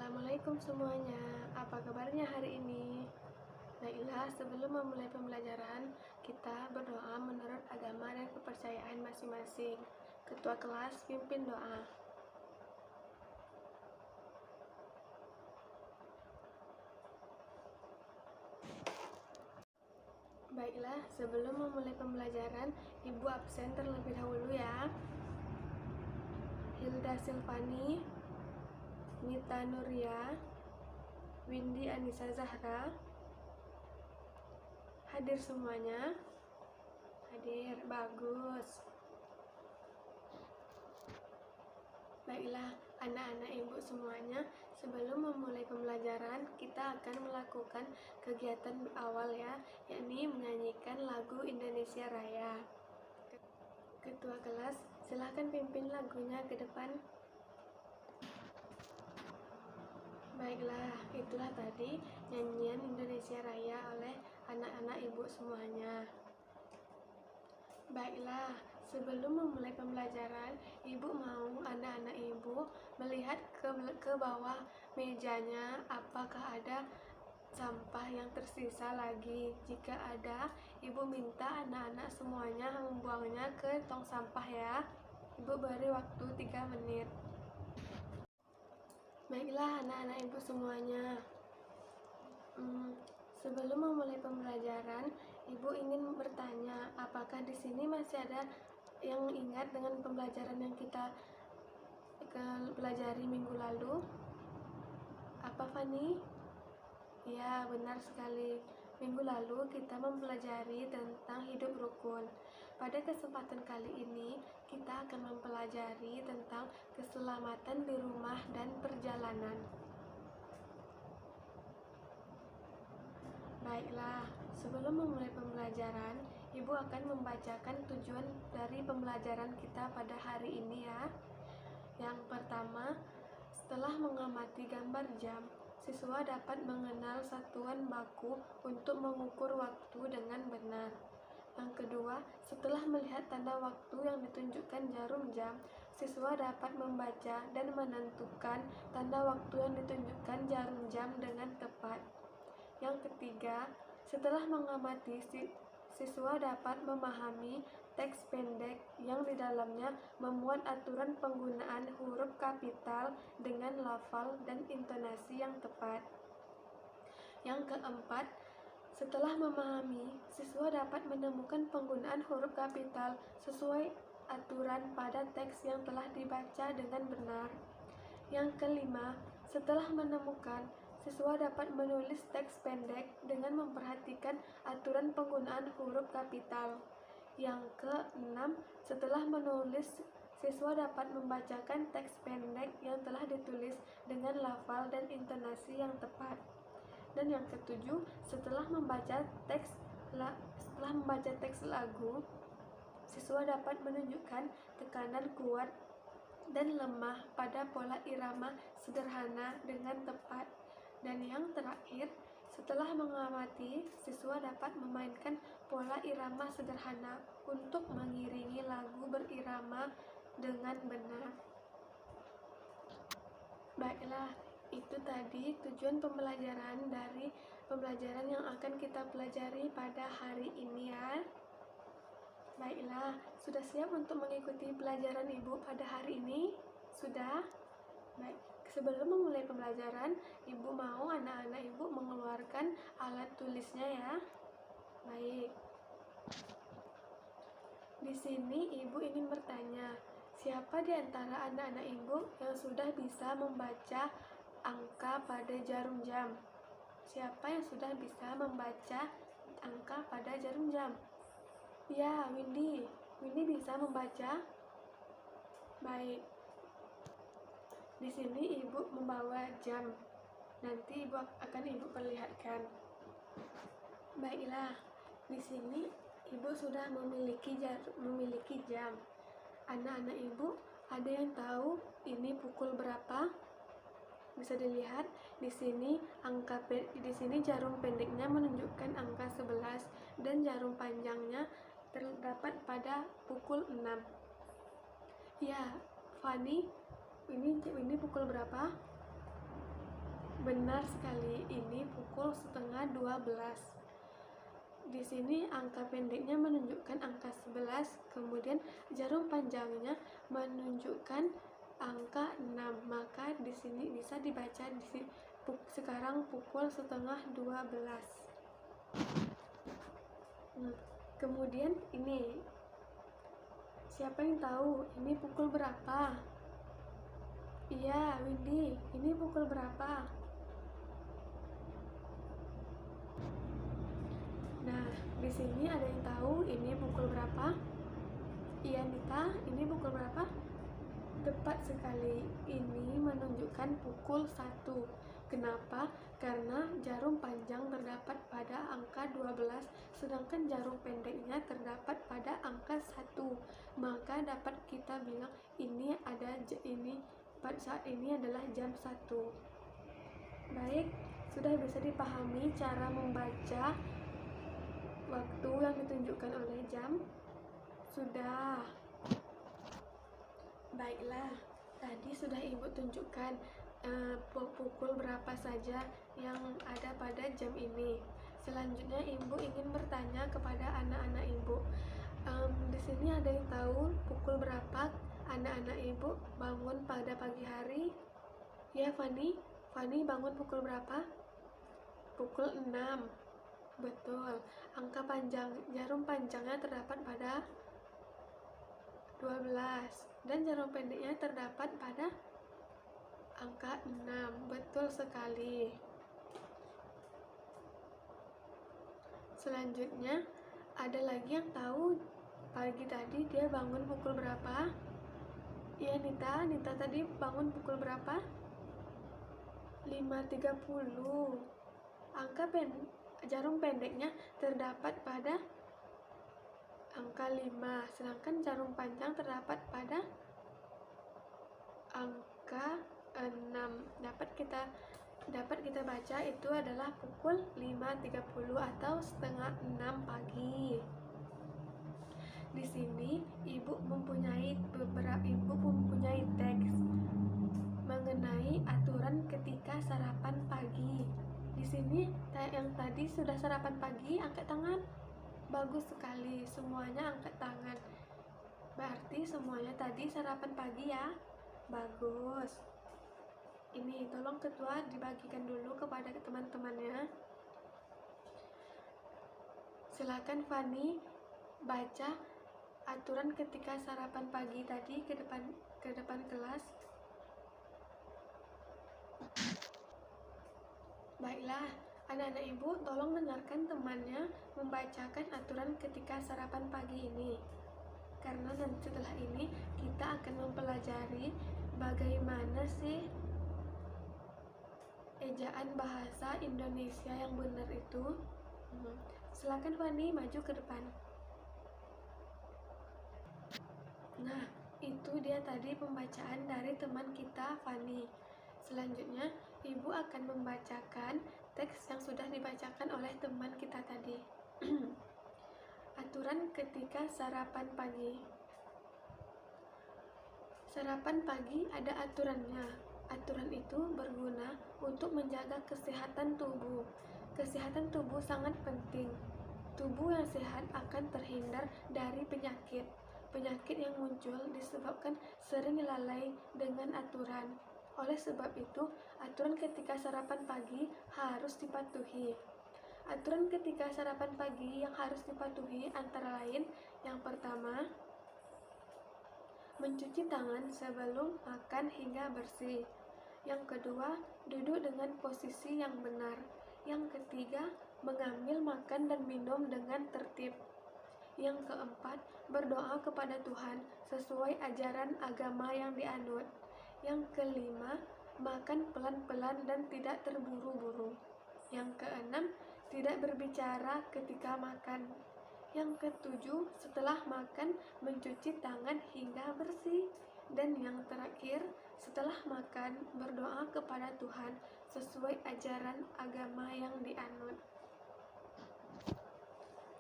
Assalamualaikum semuanya, apa kabarnya hari ini? Baiklah, sebelum memulai pembelajaran, kita berdoa menurut agama dan kepercayaan masing-masing. Ketua kelas pimpin doa. Baiklah, sebelum memulai pembelajaran, Ibu absen terlebih dahulu ya. Hilda Silvani, Mita Nuria, Windy Anissa Zahra. Hadir semuanya? Hadir, bagus. Baiklah, anak-anak ibu semuanya, sebelum memulai pembelajaran, kita akan melakukan kegiatan awal ya, yakni menyanyikan lagu Indonesia Raya. Ketua kelas, silahkan pimpin lagunya ke depan. Baiklah, itulah tadi nyanyian Indonesia Raya oleh anak-anak ibu semuanya. Baiklah, sebelum memulai pembelajaran, ibu mau anak-anak ibu melihat ke bawah mejanya apakah ada sampah yang tersisa lagi. Jika ada, ibu minta anak-anak semuanya membuangnya ke tong sampah ya. Ibu beri waktu 3 menit. Baiklah anak-anak ibu semuanya, sebelum memulai pembelajaran, ibu ingin bertanya, apakah di sini masih ada yang ingat dengan pembelajaran yang kita pelajari minggu lalu? Apa Fani? Ya, benar sekali. Minggu lalu kita mempelajari tentang hidup rukun. Pada kesempatan kali ini, kita akan mempelajari tentang keselamatan di rumah dan perjalanan. Baiklah, sebelum memulai pembelajaran, Ibu akan membacakan tujuan dari pembelajaran kita pada hari ini ya. Yang pertama, setelah mengamati gambar jam, siswa dapat mengenal satuan baku untuk mengukur waktu dengan benar. Yang kedua, setelah melihat tanda waktu yang ditunjukkan jarum jam, siswa dapat membaca dan menentukan tanda waktu yang ditunjukkan jarum jam dengan tepat. Yang ketiga, setelah mengamati, siswa dapat memahami teks pendek yang di dalamnya memuat aturan penggunaan huruf kapital dengan lafal dan intonasi yang tepat. Yang keempat, setelah memahami, siswa dapat menemukan penggunaan huruf kapital sesuai aturan pada teks yang telah dibaca dengan benar. Yang kelima, setelah menemukan, siswa dapat menulis teks pendek dengan memperhatikan aturan penggunaan huruf kapital. Yang keenam, setelah menulis, siswa dapat membacakan teks pendek yang telah ditulis dengan lafal dan intonasi yang tepat. Dan yang ketujuh, setelah membaca teks lagu, siswa dapat menunjukkan tekanan kuat dan lemah pada pola irama sederhana dengan tepat. Dan yang terakhir, setelah mengamati, siswa dapat memainkan pola irama sederhana untuk mengiringi lagu berirama dengan benar. Baiklah, itu tadi tujuan pembelajaran dari pembelajaran yang akan kita pelajari pada hari ini ya. Baiklah, sudah siap untuk mengikuti pelajaran Ibu pada hari ini? Sudah? Baik, sebelum memulai pembelajaran, Ibu mau anak-anak Ibu mengeluarkan alat tulisnya ya. Baik. Di sini Ibu ingin bertanya, siapa di antara anak-anak Ibu yang sudah bisa membaca angka pada jarum jam? Siapa yang sudah bisa membaca angka pada jarum jam? Ya, Windy. Windy bisa membaca? Baik. Di sini Ibu membawa jam. Nanti akan Ibu perlihatkan. Baiklah. Di sini Ibu sudah memiliki jam. Anak-anak Ibu, ada yang tahu ini pukul berapa? Bisa dilihat di sini jarum pendeknya menunjukkan angka 11 dan jarum panjangnya terdapat pada pukul 6. Ya, Fani, ini pukul berapa? Benar sekali, ini pukul setengah 12. Di sini angka pendeknya menunjukkan angka 11, kemudian jarum panjangnya menunjukkan angka 6. Maka di sini bisa dibaca sekarang pukul setengah 12. Kemudian ini, siapa yang tahu ini pukul berapa? Iya, Windy, ini pukul berapa? Nah, di sini ada yang tahu ini pukul berapa? Iya, Nita, ini pukul berapa? Tepat sekali, ini menunjukkan pukul 1. Kenapa? Karena jarum panjang terdapat pada angka 12, sedangkan jarum pendeknya terdapat pada angka 1. Maka dapat kita bilang pada saat ini adalah jam 1. Baik, sudah bisa dipahami cara membaca waktu yang ditunjukkan oleh jam? Sudah. Baiklah, tadi sudah Ibu tunjukkan pukul berapa saja yang ada pada jam ini. Selanjutnya Ibu ingin bertanya kepada anak-anak Ibu. Di sini ada yang tahu pukul berapa anak-anak Ibu bangun pada pagi hari? Ya, Fani bangun pukul berapa? Pukul 6. Betul, jarum panjangnya terdapat pada 12 dan jarum pendeknya terdapat pada angka 6. Betul sekali. Selanjutnya, ada lagi yang tahu pagi tadi dia bangun pukul berapa? Iya, Nita tadi bangun pukul berapa? 5.30. Jarum pendeknya terdapat pada angka 5, sedangkan jarum panjang terdapat pada angka 6. Dapat kita baca itu adalah pukul 5.30 atau setengah 6 pagi. Di sini Ibu mempunyai teks mengenai aturan ketika sarapan pagi. Di sini yang tadi sudah sarapan pagi, angkat tangan. Bagus sekali, semuanya angkat tangan. Berarti semuanya tadi sarapan pagi ya. Bagus. Ini tolong ketua dibagikan dulu kepada teman-temannya. Silakan Fani baca aturan ketika sarapan pagi tadi ke depan kelas. Baiklah, anak-anak Ibu tolong dengarkan temannya membacakan aturan ketika sarapan pagi ini. Karena nanti setelah ini kita akan mempelajari bagaimana sih ejaan bahasa Indonesia yang benar itu. Silakan Fani maju ke depan. Nah, itu dia tadi pembacaan dari teman kita Fani. Selanjutnya, Ibu akan membacakan teks yang sudah dibacakan oleh teman kita tadi. Aturan ketika sarapan pagi. Sarapan pagi ada aturannya. Aturan itu berguna untuk menjaga kesehatan tubuh. Kesehatan tubuh sangat penting. Tubuh yang sehat akan terhindar dari penyakit. Penyakit yang muncul disebabkan sering lalai dengan aturan. Oleh sebab itu, aturan ketika sarapan pagi harus dipatuhi. Aturan ketika sarapan pagi yang harus dipatuhi antara lain, yang pertama, mencuci tangan sebelum makan hingga bersih. Yang kedua, duduk dengan posisi yang benar. Yang ketiga, mengambil makan dan minum dengan tertib. Yang keempat, berdoa kepada Tuhan sesuai ajaran agama yang dianut. Yang kelima, makan pelan-pelan dan tidak terburu-buru. Yang keenam, tidak berbicara ketika makan. Yang ketujuh, setelah makan mencuci tangan hingga bersih. Dan yang terakhir, setelah makan berdoa kepada Tuhan sesuai ajaran agama yang dianut.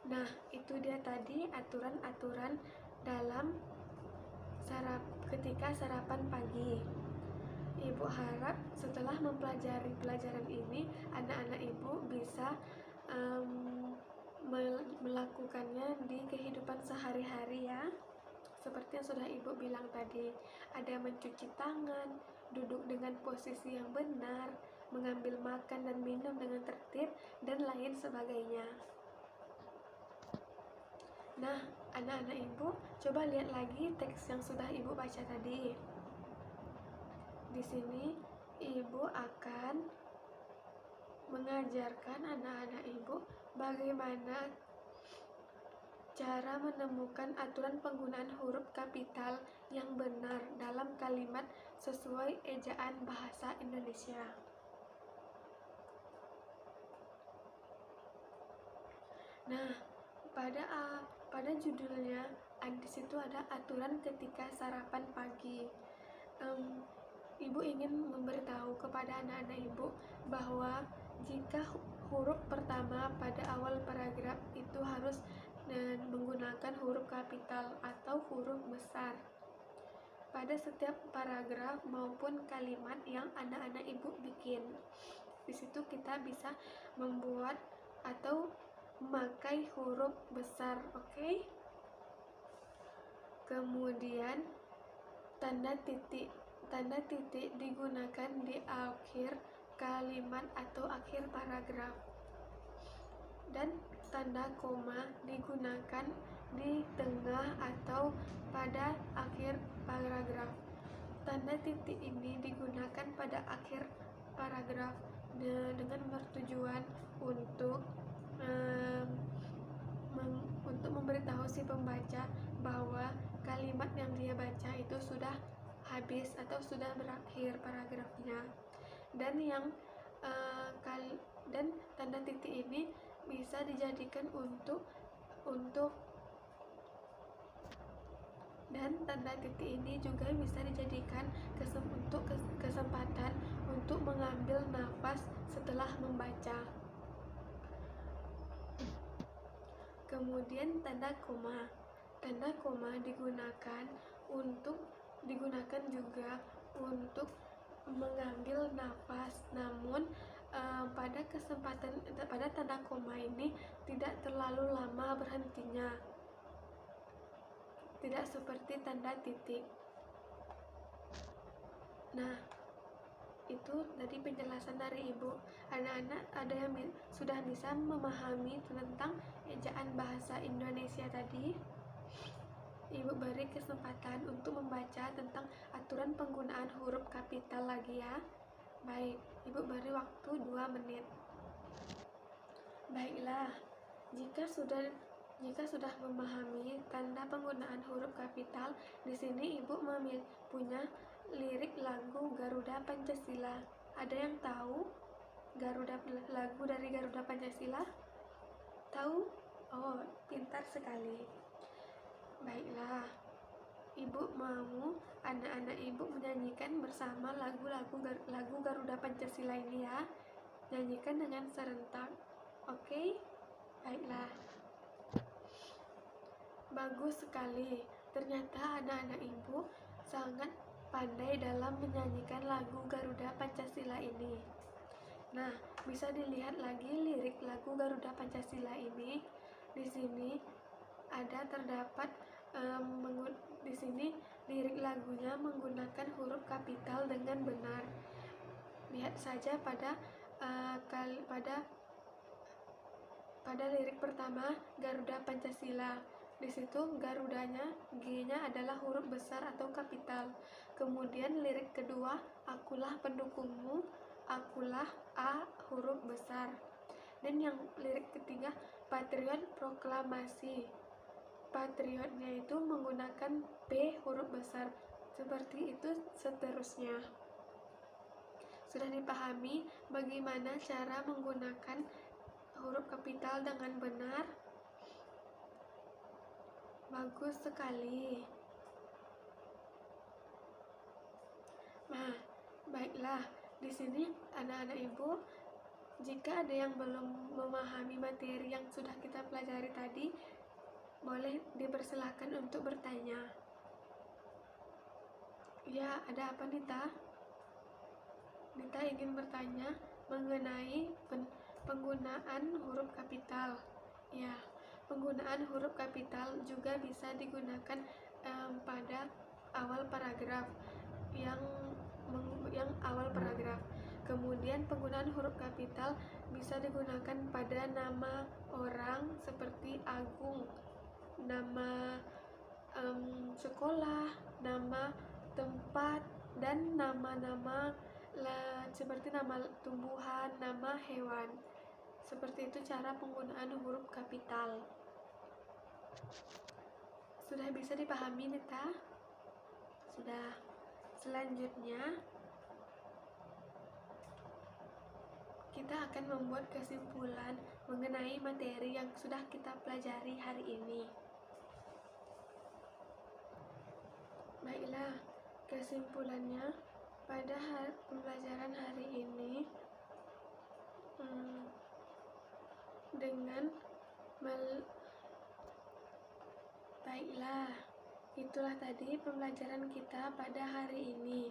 Nah, itu dia tadi aturan-aturan dalam ketika sarapan pagi. Ibu harap setelah mempelajari pelajaran ini, anak-anak ibu bisa melakukannya di kehidupan sehari-hari ya. Seperti yang sudah ibu bilang tadi, ada mencuci tangan, duduk dengan posisi yang benar, mengambil makan dan minum dengan tertib, dan lain sebagainya. Nah, anak-anak ibu, coba lihat lagi teks yang sudah ibu baca tadi. Di sini, ibu akan mengajarkan anak-anak ibu bagaimana cara menemukan aturan penggunaan huruf kapital yang benar dalam kalimat sesuai ejaan bahasa Indonesia. Nah, pada judulnya di situ ada aturan ketika sarapan pagi. Ibu ingin memberitahu kepada anak-anak ibu bahwa jika huruf pertama pada awal paragraf itu harus menggunakan huruf kapital atau huruf besar pada setiap paragraf maupun kalimat yang anak-anak ibu bikin. Di situ kita bisa membuat atau memakai huruf besar, oke? Kemudian tanda titik digunakan di akhir kalimat atau akhir paragraf, dan tanda koma digunakan di tengah atau pada akhir paragraf. Tanda titik ini digunakan pada akhir paragraf dengan bertujuan untuk memberitahu si pembaca bahwa kalimat yang dia baca itu sudah habis atau sudah berakhir paragrafnya. Dan tanda titik ini bisa dijadikan dan tanda titik ini juga bisa dijadikan untuk kesempatan untuk mengambil nafas setelah membaca. Kemudian tanda koma digunakan juga untuk mengambil nafas, namun pada tanda koma ini tidak terlalu lama berhentinya, tidak seperti tanda titik. Nah, itu tadi penjelasan dari ibu. Anak-anak ada yang sudah bisa memahami tentang ejaan bahasa Indonesia tadi? Ibu beri kesempatan untuk membaca tentang aturan penggunaan huruf kapital lagi ya. Baik, ibu beri waktu 2 menit. Baiklah, jika sudah memahami tanda penggunaan huruf kapital, di sini ibu punya lirik lagu Garuda Pancasila. Ada yang tahu lagu dari Garuda Pancasila? Tahu? Oh, pintar sekali. Baiklah, ibu mau anak-anak ibu menyanyikan bersama lagu Garuda Pancasila ini ya. Nyanyikan dengan serentak. Oke? Baiklah. Bagus sekali. Ternyata anak-anak ibu sangat pandai dalam menyanyikan lagu Garuda Pancasila ini. Nah, bisa dilihat lagi lirik lagu Garuda Pancasila ini. Di sini ada terdapat di sini lirik lagunya menggunakan huruf kapital dengan benar. Lihat saja pada lirik pertama Garuda Pancasila. Di situ Garudanya, G-nya adalah huruf besar atau kapital. Kemudian lirik kedua, akulah pendukungmu, akulah A huruf besar. Dan yang lirik ketiga, patriot proklamasi. Patriotnya itu menggunakan P huruf besar. Seperti itu seterusnya. Sudah dipahami bagaimana cara menggunakan huruf kapital dengan benar? Bagus sekali. Nah, baiklah. Di sini anak-anak ibu, jika ada yang belum memahami materi yang sudah kita pelajari tadi, boleh dipersilakan untuk bertanya. Ya, ada apa Nita? Nita ingin bertanya mengenai penggunaan huruf kapital. Ya, penggunaan huruf kapital juga bisa digunakan pada awal paragraf yang awal paragraf. Kemudian penggunaan huruf kapital bisa digunakan pada nama orang seperti Agung, nama sekolah, nama tempat, dan nama-nama seperti nama tumbuhan, nama hewan. Seperti itu cara penggunaan huruf kapital. Sudah bisa dipahami, Nita? Sudah. Selanjutnya kita akan membuat kesimpulan mengenai materi yang sudah kita pelajari hari ini. Baiklah, kesimpulannya pada pembelajaran hari ini baiklah, itulah tadi pembelajaran kita pada hari ini.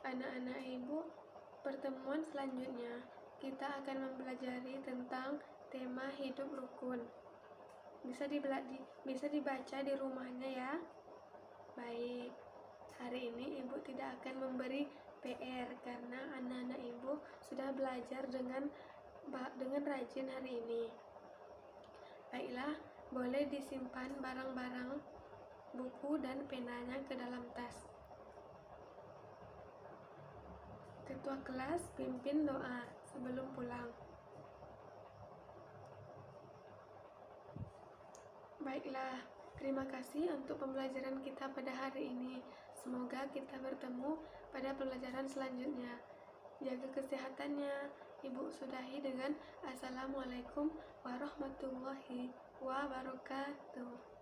Anak-anak ibu, pertemuan selanjutnya kita akan mempelajari tentang tema hidup rukun. Bisa dibaca di rumahnya ya. Baik, hari ini ibu tidak akan memberi PR karena anak-anak ibu sudah belajar dengan rajin hari ini. Baiklah, boleh disimpan barang-barang buku dan penanya ke dalam tas. Ketua kelas pimpin doa sebelum pulang. Baiklah, terima kasih untuk pembelajaran kita pada hari ini. Semoga kita bertemu pada pembelajaran selanjutnya. Jaga kesehatannya. Ibu sudahi dengan Assalamualaikum warahmatullahi wabarakatuh.